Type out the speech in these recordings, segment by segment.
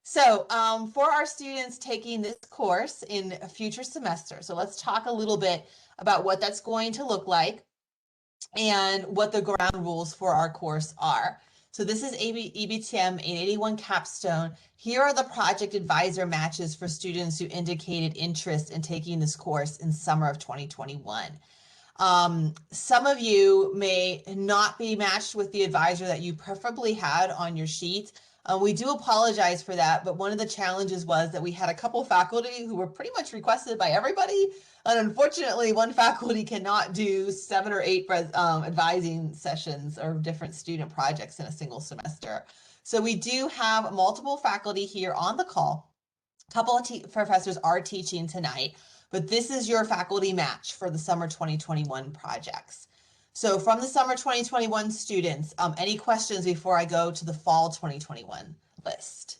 So for our students taking this course in a future semester, so let's talk a little bit about what that's going to look like and what the ground rules for our course are. So this is EBTM 881 Capstone. Here are the project advisor matches for students who indicated interest in taking this course in summer of 2021. Some of you may not be matched with the advisor that you preferably had on your sheet. We do apologize for that, but one of the challenges was that we had a couple faculty who were pretty much requested by everybody. And unfortunately, one faculty cannot do 7 or 8 advising sessions or different student projects in a single semester. So we do have multiple faculty here on the call. A couple of professors are teaching tonight, but this is your faculty match for the summer 2021 projects. So from the summer 2021 students, any questions before I go to the fall 2021 list?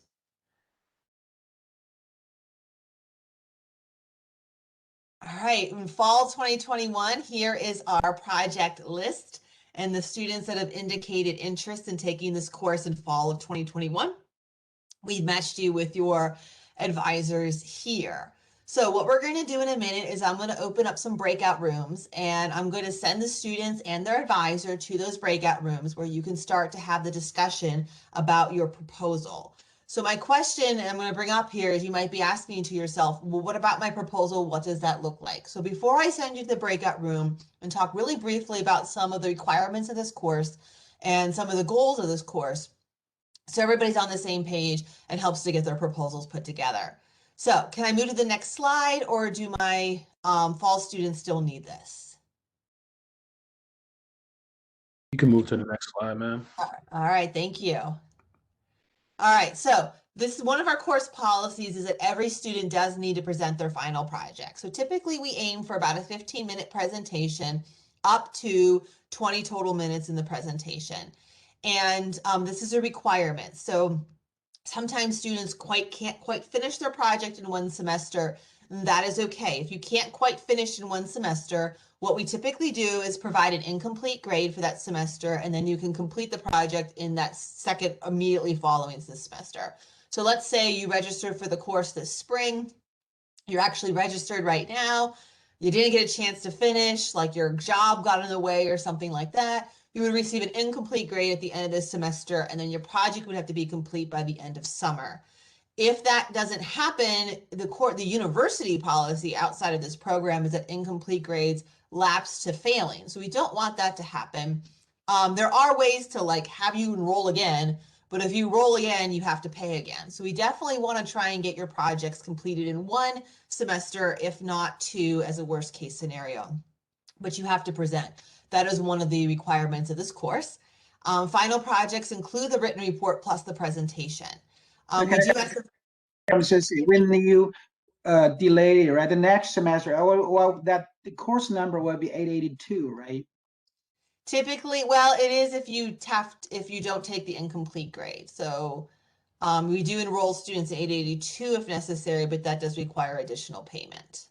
All right, in fall 2021, here is our project list and the students that have indicated interest in taking this course in fall of 2021. We've matched you with your advisors here. So what we're going to do in a minute is I'm going to open up some breakout rooms and I'm going to send the students and their advisor to those breakout rooms where you can start to have the discussion about your proposal. So my question I'm going to bring up here is you might be asking to yourself, well, what about my proposal? What does that look like? So before I send you to the breakout room and talk really briefly about some of the requirements of this course and some of the goals of this course, so everybody's on the same page and helps to get their proposals put together. So can I move to the next slide, or do my fall students still need this? You can move to the next slide, ma'am. All right, thank you. All right, so this is one of our course policies is that every student does need to present their final project. So typically we aim for about a 15-minute presentation up to 20 total minutes in the presentation. And this is a requirement. So sometimes students can't quite finish their project in one semester. That is okay. If you can't quite finish in one semester, what we typically do is provide an incomplete grade for that semester, and then you can complete the project in that second immediately following this semester. So let's say you registered for the course this spring. You're actually registered right now. You didn't get a chance to finish, like your job got in the way or something like that. You would receive an incomplete grade at the end of this semester, and then your project would have to be complete by the end of summer. If that doesn't happen, the university policy outside of this program is that incomplete grades lapse to failing. So we don't want that to happen. There are ways to have you enroll again, but if you roll again, you have to pay again. So we definitely want to try and get your projects completed in one semester, if not 2 as a worst case scenario. But you have to present. That is one of the requirements of this course. Final projects include the written report plus the presentation. We do have to, when you delay, right, the next semester, well, that the course number will be 882, right? typically, well, it is if you don't take the incomplete grade. So we do enroll students in 882 if necessary, but that does require additional payment.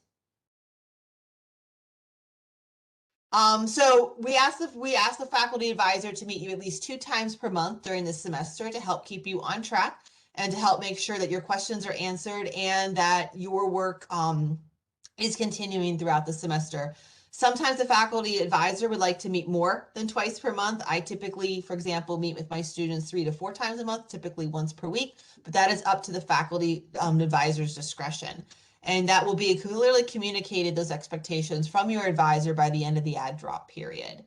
So we asked the faculty advisor to meet you at least 2 times per month during this semester to help keep you on track and to help make sure that your questions are answered and that your work is continuing throughout the semester. Sometimes the faculty advisor would like to meet more than twice per month. I typically, for example, meet with my students 3 to 4 times a month, typically once per week, but that is up to the faculty advisor's discretion. And that will be clearly communicated, those expectations from your advisor by the end of the add drop period.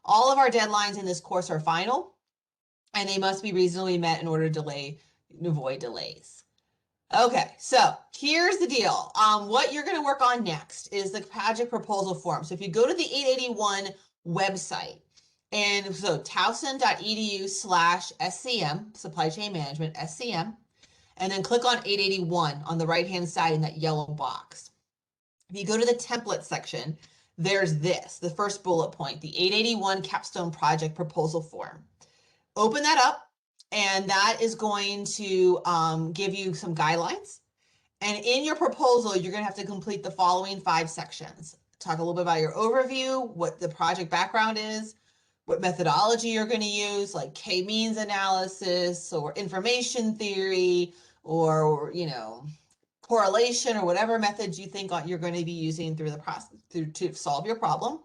All of our deadlines in this course are final, and they must be reasonably met in order to avoid delays. Okay, so here's the deal. What you're going to work on next is the project proposal form. So if you go to the 881 website, and so towson.edu/SCM, supply chain management, SCM, and then click on 881 on the right-hand side in that yellow box. If you go to the template section, there's the first bullet point, the 881 Capstone Project Proposal Form. Open that up, and that is going to give you some guidelines. And in your proposal, you're going to have to complete the following 5 sections. Talk a little bit about your overview, what the project background is, what methodology you're going to use, like k-means analysis or information theory, or, you know, correlation or whatever methods you think you're going to be using through the process to solve your problem.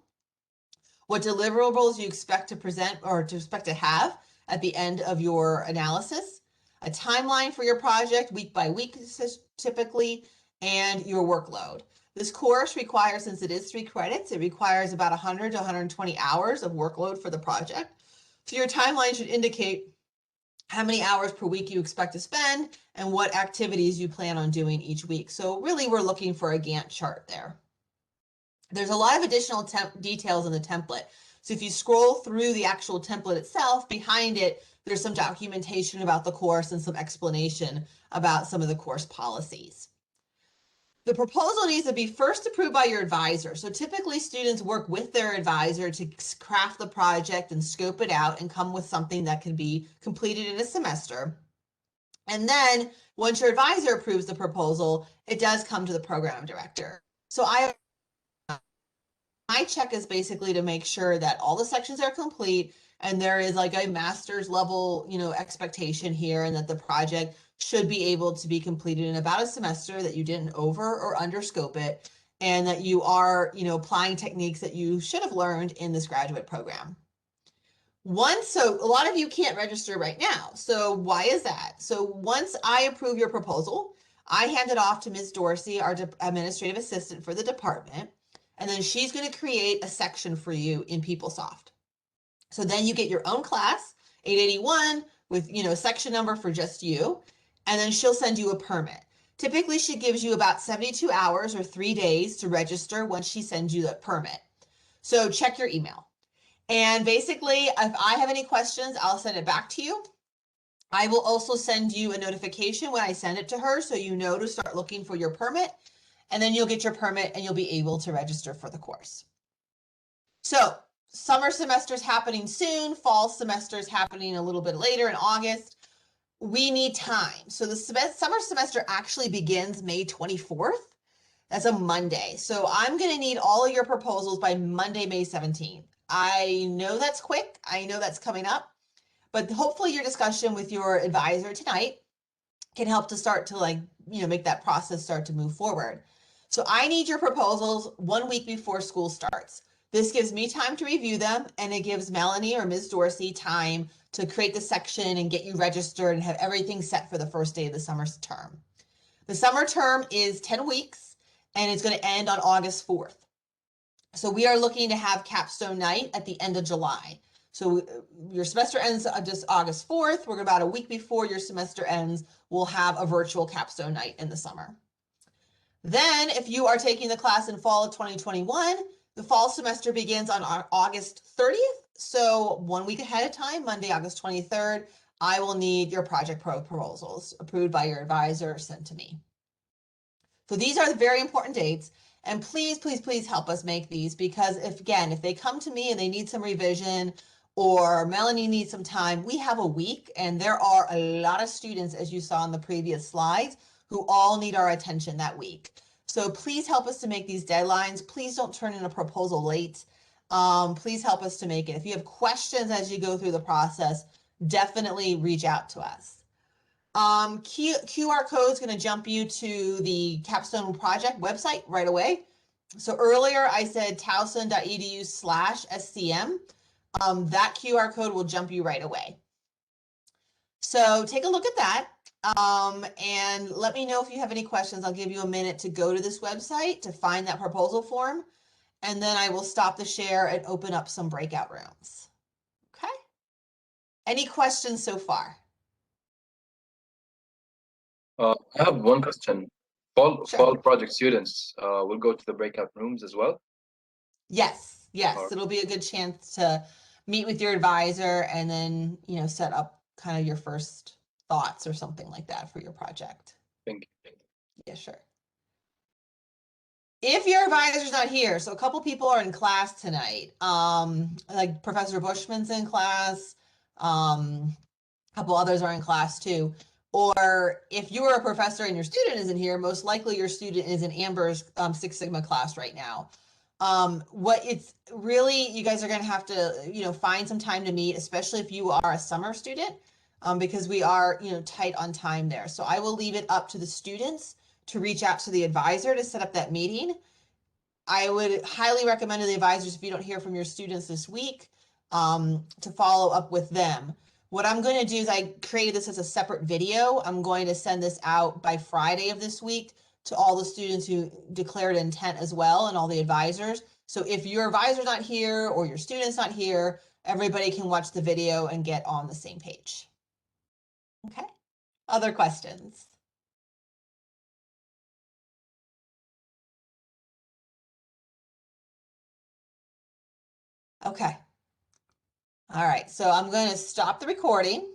What deliverables you expect to present or to expect to have at the end of your analysis, a timeline for your project week by week typically, and your workload. This course requires, since it is 3 credits, it requires about 100 to 120 hours of workload for the project. So your timeline should indicate how many hours per week you expect to spend and what activities you plan on doing each week. So really we're looking for a Gantt chart there. There's a lot of additional details in the template. So if you scroll through the actual template itself, behind it, there's some documentation about the course and some explanation about some of the course policies. The proposal needs to be first approved by your advisor. So typically students work with their advisor to craft the project and scope it out and come with something that can be completed in a semester. And then once your advisor approves the proposal, it does come to the program director. So my check is basically to make sure that all the sections are complete and there is like a master's level, you know, expectation here, and that the project should be able to be completed in about a semester, that you didn't over or under scope it, and that you are, you know, applying techniques that you should have learned in this graduate program. So a lot of you can't register right now. So why is that? So once I approve your proposal, I hand it off to Ms. Dorsey, our administrative assistant for the department, and then she's going to create a section for you in PeopleSoft. So then you get your own class, 881, with, you know, a section number for just you, and then she'll send you a permit. Typically, she gives you about 72 hours or 3 days to register once she sends you the permit. So check your email. And basically, if I have any questions, I'll send it back to you. I will also send you a notification when I send it to her, so you know to start looking for your permit, and then you'll get your permit and you'll be able to register for the course. So summer semester's happening soon, fall semester's happening a little bit later in August. We need time. So the summer semester actually begins May 24th. That's a Monday. So I'm going to need all of your proposals by Monday, May 17th. I know that's quick. I know that's coming up, but hopefully your discussion with your advisor tonight can help to start to, like, you know, make that process start to move forward. So I need your proposals 1 week before school starts. This gives me time to review them, and it gives Melanie or Ms. Dorsey time to create the section and get you registered and have everything set for the first day of the summer term. The summer term is 10 weeks and it's going to end on August 4th. So we are looking to have Capstone night at the end of July. So your semester ends just August 4th. We're about a week before your semester ends. We'll have a virtual Capstone night in the summer. Then if you are taking the class in fall of 2021, the fall semester begins on August 30th. So 1 week ahead of time, Monday, August 23rd, I will need your project proposals approved by your advisor sent to me. So these are the very important dates. And please, please, please help us make these, because if they come to me and they need some revision, or Melanie needs some time, we have a week, and there are a lot of students, as you saw in the previous slides, who all need our attention that week. So please help us to make these deadlines. Please don't turn in a proposal late. Please help us to make it. If you have questions as you go through the process, definitely reach out to us. QR code is going to jump you to the Capstone project website right away. So earlier I said towson.edu/SCM. That QR code will jump you right away. So take a look at that. And let me know if you have any questions. I'll give you a minute to go to this website to find that proposal form, and then I will stop the share and open up some breakout rooms. Okay. Any questions so far? I have one question. Fall project students will go to the breakout rooms as well? Yes, it'll be a good chance to meet with your advisor and then, you know, set up kind of your first thoughts or something like that for your project. Thank you. Yeah, sure. If your advisor's not here, so a couple people are in class tonight, like Professor Bushman's in class, a couple others are in class too. Or if you are a professor and your student isn't here, most likely your student is in Amber's Six Sigma class right now. What it's really, you guys are going to have to, you know, find some time to meet, especially if you are a summer student. because we are, tight on time there. So I will leave it up to the students to reach out to the advisor to set up that meeting. I would highly recommend to the advisors, if you don't hear from your students this week, to follow up with them. What I'm going to do is I created this as a separate video. I'm going to send this out by Friday of this week to all the students who declared intent as well and all the advisors. So if your advisor's not here or your student's not here, everybody can watch the video and get on the same page. Okay. Other questions? Okay. All right, so I'm going to stop the recording.